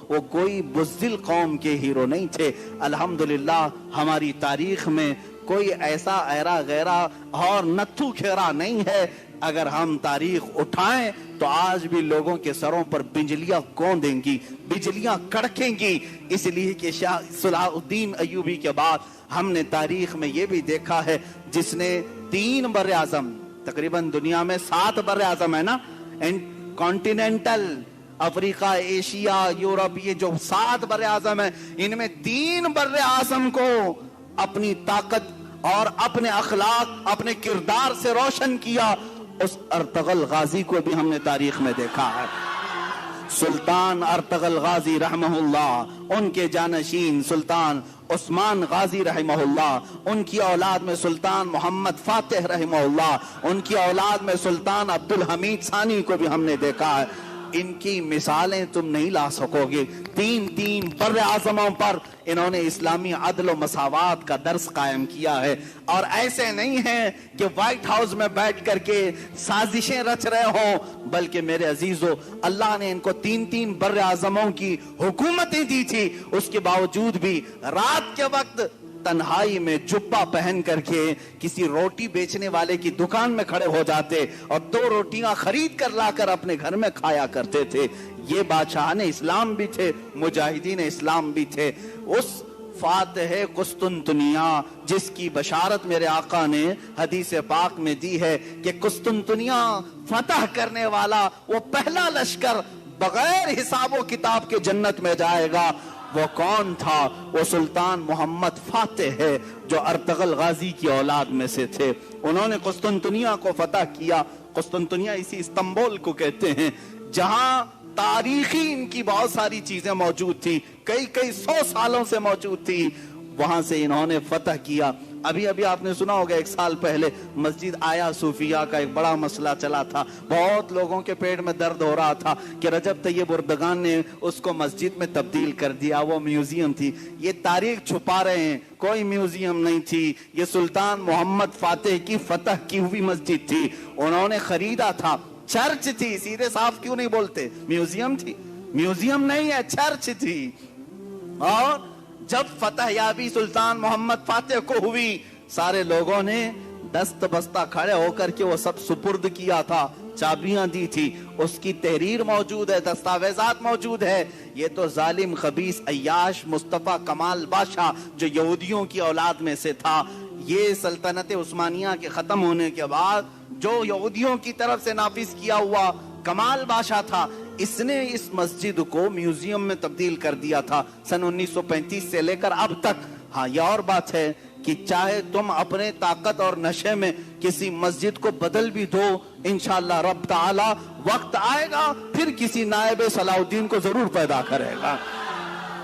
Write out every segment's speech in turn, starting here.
وہ کوئی بزدل قوم کے ہیرو نہیں تھے۔ الحمدللہ ہماری تاریخ میں کوئی ایسا ایرا غیرہ اور نتھو کھیرا نہیں ہے۔ اگر ہم تاریخ اٹھائیں تو آج بھی لوگوں کے سروں پر بجلیاں گوندیں گی، بجلیاں کڑکیں گی، اس لیے کہ شاہ صلاح الدین ایوبی کے بعد ہم نے تاریخ میں یہ بھی دیکھا ہے جس نے 3 بر اعظم، تقریباً دنیا میں 7 بر اعظم ہے نا، کانٹیننٹل، افریقہ، ایشیا، یورپ، یہ جو 7 بر اعظم ہیں، ان میں 3 بر اعظم کو اپنی طاقت اور اپنے اخلاق، اپنے کردار سے روشن کیا۔ اس ارطغرل غازی کو بھی ہم نے تاریخ میں دیکھا ہے۔ سلطان ارطغرل غازی رحمہ اللہ، ان کے جانشین سلطان عثمان غازی رحمہ اللہ، ان کی اولاد میں سلطان محمد فاتح رحمہ اللہ، ان کی اولاد میں سلطان عبدالحمید ثانی کو بھی ہم نے دیکھا ہے۔ ان کی مثالیں تم نہیں لا سکو گے۔ 3 بر اعظموں پر انہوں نے اسلامی عدل و مساوات کا درس قائم کیا ہے، اور ایسے نہیں ہیں کہ وائٹ ہاؤس میں بیٹھ کر کے سازشیں رچ رہے ہوں، بلکہ میرے عزیزو اللہ نے ان کو 3 بر اعظموں کی حکومتیں دی تھی، اس کے باوجود بھی رات کے وقت تنہائی میں جبہ پہن کر کے کسی روٹی بیچنے والے کی دکان میں کھڑے ہو جاتے اور 2 روٹیاں خرید کر لا کر اپنے گھر میں کھایا کرتے تھے۔ یہ بادشاہان اسلام بھی تھے، مجاہدین اسلام بھی تھے۔ اس فاتح قسطنطنیہ جس کی بشارت میرے آقا نے حدیث پاک میں دی ہے کہ قسطنطنیہ فتح کرنے والا وہ پہلا لشکر بغیر حساب و کتاب کے جنت میں جائے گا، وہ کون تھا؟ وہ سلطان محمد فاتح ہے جو ارطغرل غازی کی اولاد میں سے تھے۔ انہوں نے قسطنطنیہ کو فتح کیا۔ قسطنطنیہ اسی استنبول کو کہتے ہیں جہاں تاریخی ان کی بہت ساری چیزیں موجود تھی، کئی 100 سالوں سے موجود تھی، وہاں سے انہوں نے فتح کیا۔ ابھی آپ نے سنا ہوگا 1 سال پہلے مسجد آیا صوفیہ کا ایک بڑا مسئلہ چلا تھا، بہت لوگوں کے پیٹ میں درد ہو رہا تھا کہ رجب طیب اردگان نے اس کو مسجد میں تبدیل کر دیا، وہ میوزیم تھی۔ یہ تاریخ چھپا رہے ہیں، کوئی میوزیم نہیں تھی، یہ سلطان محمد فاتح کی فتح کی ہوئی مسجد تھی، انہوں نے خریدا تھا، چرچ تھی، سیدھے صاف کیوں نہیں بولتے؟ میوزیم تھی؟ میوزیم نہیں ہے، چرچ تھی۔ اور جب فتح یابی سلطان محمد فاتح کو ہوئی، سارے لوگوں نے دست بستہ کھڑے ہو کر کے وہ سب سپرد کیا تھا، چابیاں دی تھی، اس کی تحریر موجود ہے، دستاویزات موجود ہے۔ یہ تو ظالم خبیث عیاش مصطفیٰ کمال بادشاہ جو یہودیوں کی اولاد میں سے تھا، یہ سلطنت عثمانیہ کے ختم ہونے کے بعد جو یہودیوں کی طرف سے نافذ کیا ہوا کمال بادشاہ تھا، اس نے اس مسجد کو میوزیم میں تبدیل کر دیا تھا سن 1935 سے لے کر اب تک۔ ہاں یہ اور بات ہے کہ چاہے تم اپنے طاقت اور نشے میں کسی مسجد کو بدل بھی دو، انشاءاللہ رب تعالی وقت آئے گا پھر کسی نائب صلاح الدین کو ضرور پیدا کرے گا۔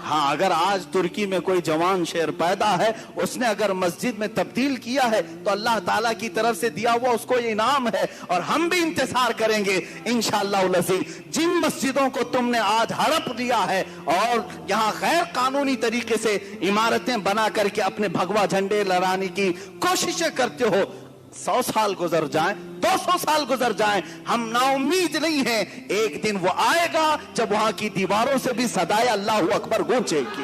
ہاں اگر آج ترکی میں کوئی جوان شیر پیدا ہے، اس نے اگر مسجد میں تبدیل کیا ہے تو اللہ تعالیٰ کی طرف سے دیا ہوا اس کو یہ انعام ہے، اور ہم بھی انتظار کریں گے انشاءاللہ العزیز۔ جن مسجدوں کو تم نے آج ہڑپ لیا ہے اور یہاں غیر قانونی طریقے سے عمارتیں بنا کر کے اپنے بھگوا جھنڈے لہرانے کی کوششیں کرتے ہو، 100 سال گزر جائیں، 200 سال گزر جائیں، ہم نا امید نہیں ہیں، ایک دن وہ آئے گا جب وہاں کی دیواروں سے بھی صدائے اللہ اکبر گونجے گی،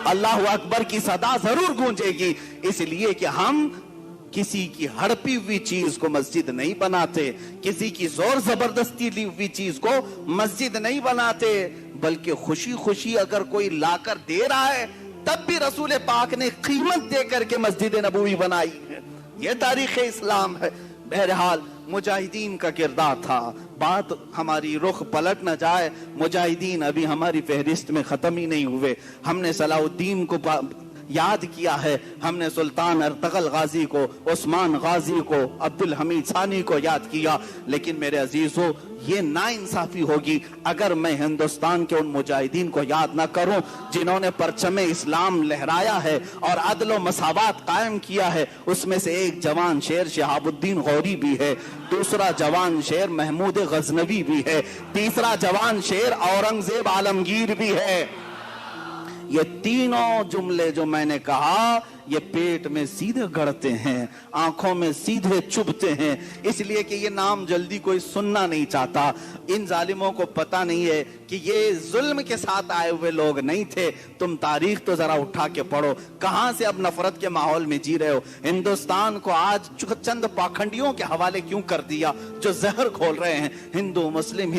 اللہ اکبر کی صدا ضرور گونجے گی۔ اس لیے کہ ہم کسی کی ہڑپی ہوئی چیز کو مسجد نہیں بناتے، کسی کی زور زبردستی لی ہوئی چیز کو مسجد نہیں بناتے، بلکہ خوشی خوشی اگر کوئی لا کر دے رہا ہے تب بھی رسول پاک نے قیمت دے کر کے مسجد نبوی بنائی ہے۔ یہ تاریخ اسلام ہے۔ بہرحال مجاہدین کا کردار تھا، بات ہماری رخ پلٹ نہ جائے، مجاہدین ابھی ہماری فہرست میں ختم ہی نہیں ہوئے۔ ہم نے صلاح الدین کو یاد کیا ہے، ہم نے سلطان ارطغرل غازی کو، عثمان غازی کو، عبدالحمید ثانی کو یاد کیا، لیکن میرے عزیزو یہ ناانصافی ہوگی اگر میں ہندوستان کے ان مجاہدین کو یاد نہ کروں جنہوں نے پرچم اسلام لہرایا ہے اور عدل و مساوات قائم کیا ہے۔ اس میں سے ایک جوان شیر شہاب الدین غوری بھی ہے، دوسرا جوان شیر محمود غزنوی بھی ہے، تیسرا جوان شیر اورنگزیب عالمگیر بھی ہے۔ یہ تینوں جملے جو میں نے کہا ये पेट में सीधे गड़ते हैं, आंखों में सीधे चुभते हैं, इसलिए कि ये नाम जल्दी कोई सुनना नहीं चाहता। इन जालिमों को पता नहीं है कि ये जुल्म के साथ आए हुए लोग नहीं थे। तुम तारीख तो जरा उठा के पढ़ो, कहां से अब नफरत के माहौल में जी रहे हो। हिंदुस्तान को आज चंद पाखंडियों के हवाले क्यों कर दिया जो जहर खोल रहे हैं। हिंदू मुस्लिम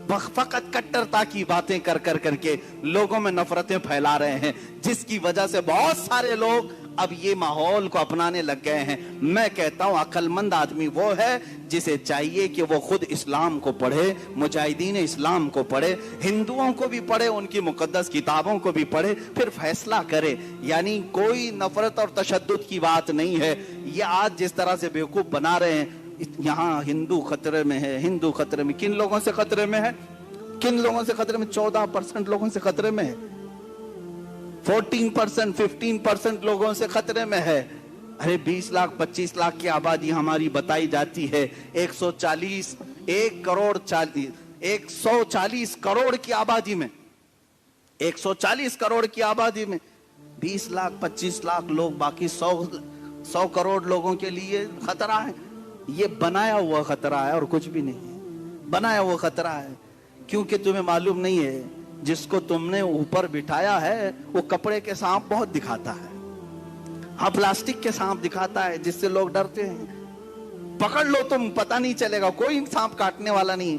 फकत कट्टरता की बातें कर करके लोगों में नफरतें फैला रहे हैं, जिसकी वजह से बहुत सारे लोग अब ये माहौल को अपनाने लग गए हैं। मैं कहता हूं अक्लमंद आदमी वो है जिसे चाहिए कि वो खुद इस्लाम को पढ़े, मुजाहिदीन इस्लाम को पढ़े, हिंदुओं को भी पढ़े, उनकी मुकद्दस किताबों को भी पढ़े, फिर फैसला करे। यानी कोई नफरत और तशद्दुद की बात नहीं है। ये आज जिस तरह से बेवकूफ बना रहे हैं, यहाँ हिंदू खतरे में है, हिंदू खतरे में, किन लोगों से खतरे में है? किन लोगों से खतरे में? 14% लोगों से खतरे में है, 14%, 15% लोगों से खतरे में है। अरे 20 लाख 25 लाख की आबादी हमारी बताई जाती है। 140 करोड़ की आबादी में 140 करोड़ की आबादी में 20 लाख 25 लाख लोग, बाकी 100 करोड़ लोगों के लिए खतरा है। ये बनाया हुआ खतरा है और कुछ भी नहीं है, बनाया हुआ खतरा है। क्योंकि तुम्हें मालूम नहीं है जिसको तुमने ऊपर बिठाया है वो कपड़े के सांप बहुत दिखाता है, हाँ प्लास्टिक के सांप दिखाता है जिससे लोग डरते हैं। पकड़ लो तुम, पता नहीं चलेगा, कोई सांप काटने वाला नहीं।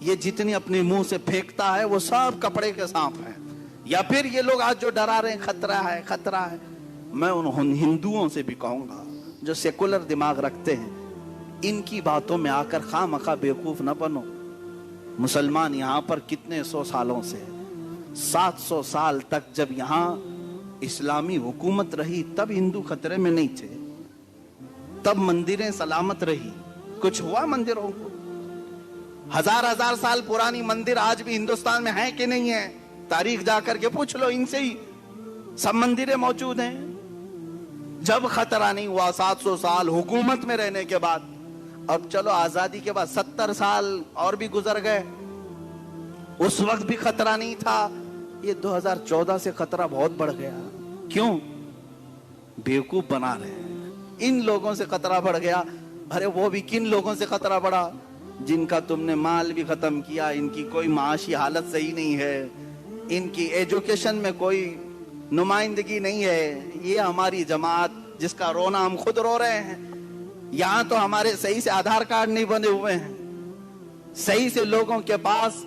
ये जितनी अपने मुंह से फेंकता है वो सब कपड़े के सांप है। या फिर ये लोग आज जो डरा रहे हैं खतरा है, खतरा है। मैं उन हिंदुओं से भी कहूंगा जो सेकुलर दिमाग रखते हैं, इनकी बातों में आकर खामखा बेवकूफ न बनो। मुसलमान यहाँ पर कितने 100 सालों से, 700 साल तक जब यहाँ इस्लामी हुकूमत रही तब हिंदू खतरे में नहीं थे, तब मंदिरें सलामत रही। कुछ हुआ मंदिरों को? हजार साल पुरानी मंदिर आज भी हिंदुस्तान में है कि नहीं है? तारीख जाकर के पूछ लो इनसे ही, सब मंदिरें मौजूद हैं। जब खतरा नहीं हुआ 700 साल हुकूमत में रहने के बाद, अब चलो आजादी के बाद 70 साल और भी गुजर गए, उस वक्त भी खतरा नहीं था। ये 2014 से खतरा बहुत बढ़ गया। क्यों? बेवकूफ बना रहे हैं। इन लोगों से खतरा बढ़ गया। अरे वो भी किन लोगों से खतरा बढ़ा? जिनका तुमने माल भी खत्म किया, इनकी कोई माशी हालत सही नहीं है, इनकी एजुकेशन में कोई नुमाइंदगी नहीं है। ये हमारी जमात जिसका रोना हम खुद रो रहे हैं। यहाँ तो हमारे सही से आधार कार्ड नहीं बने हुए हैं, सही से लोगों के पास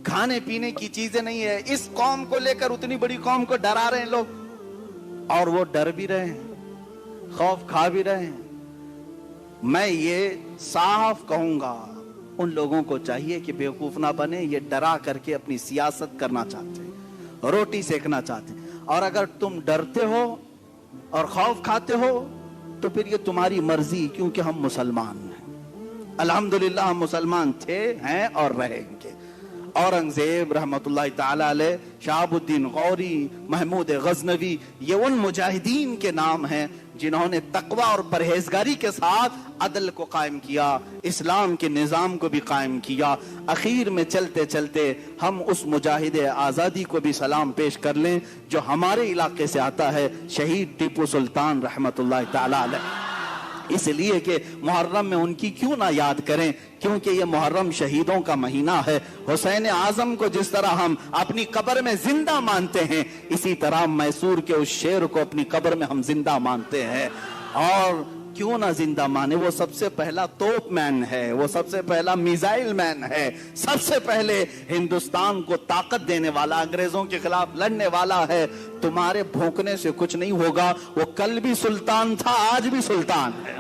खाने पीने की चीजें नहीं है। इस कौम को लेकर उतनी बड़ी कौम को डरा रहे हैं लोग, और वो डर भी रहे हैं, खौफ खा भी रहे हैं। मैं ये साफ कहूंगा, उन लोगों को चाहिए कि बेवकूफ ना बने। ये डरा करके अपनी सियासत करना चाहते हैं, रोटी सेकना चाहते हैं। और अगर तुम डरते हो और खौफ खाते हो तो फिर ये तुम्हारी मर्जी, क्योंकि हम मुसलमान हैं। अल्हम्दुलिल्लाह हम मुसलमान थे, हैं और रहेंगे। औरंगजेब रहमतुल्लाह ताला अलैह, शहाबुद्दीन गौरी, महमूद गजनवी, ये उन मुजाहिदीन के नाम हैं जिन्होंने तकवा और परहेजगारी के साथ अदल को कायम किया, इस्लाम के निज़ाम को भी कायम किया। आखिर में चलते चलते हम उस मुजाहिद आज़ादी को भी सलाम पेश कर लें जो हमारे इलाके से आता है, शहीद टीपू सुल्तान रहमतुल्लाह ताला अलैह। इसलिए कि मुहर्रम में उनकी क्यों ना याद करें, क्योंकि ये मुहर्रम शहीदों का महीना है। हुसैन आजम को जिस तरह हम अपनी कब्र में जिंदा मानते हैं, इसी तरह मैसूर के उस शेर को अपनी कब्र में हम जिंदा मानते हैं। और क्यों ना जिंदा माने, वो सबसे पहला तोप मैन है, वो सबसे पहला मिसाइल मैन है, सबसे पहले हिंदुस्तान को ताकत देने वाला, अंग्रेजों के खिलाफ लड़ने वाला है। तुम्हारे भौंकने से कुछ नहीं होगा। वो कल भी सुल्तान था, आज भी सुल्तान है,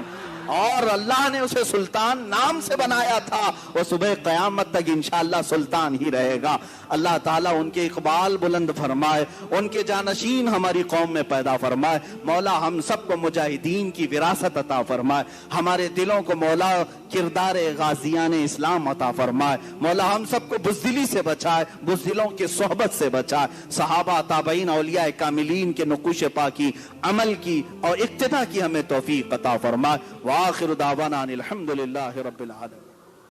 और अल्लाह ने उसे सुल्तान नाम से बनाया था। वो सुबह क़यामत तक इंशाअल्लाह सुल्तान ही रहेगा। अल्लाह ताला उनके इकबाल बुलंद फरमाए, उनके जानशीन हमारी कौम में पैदा फरमाए। मौला हम सबको मुजाहिदीन की विरासत अता फरमाए। हमारे दिलों को मौला किरदार गाजियान इस्लाम अता फरमाए। मौला हम सबको बुज़दिली से बचाए, बुज़दिलों की सोहबत से बचाए। सहाबा ताबईन औलिया कामिलीन के नुकुश पाकी अमल की और इक्तिदा की हमें तौफीक अता फरमाए। आखिर दावाना अनिल हम्दुलिल्लाहि रब्बिल आलमीन।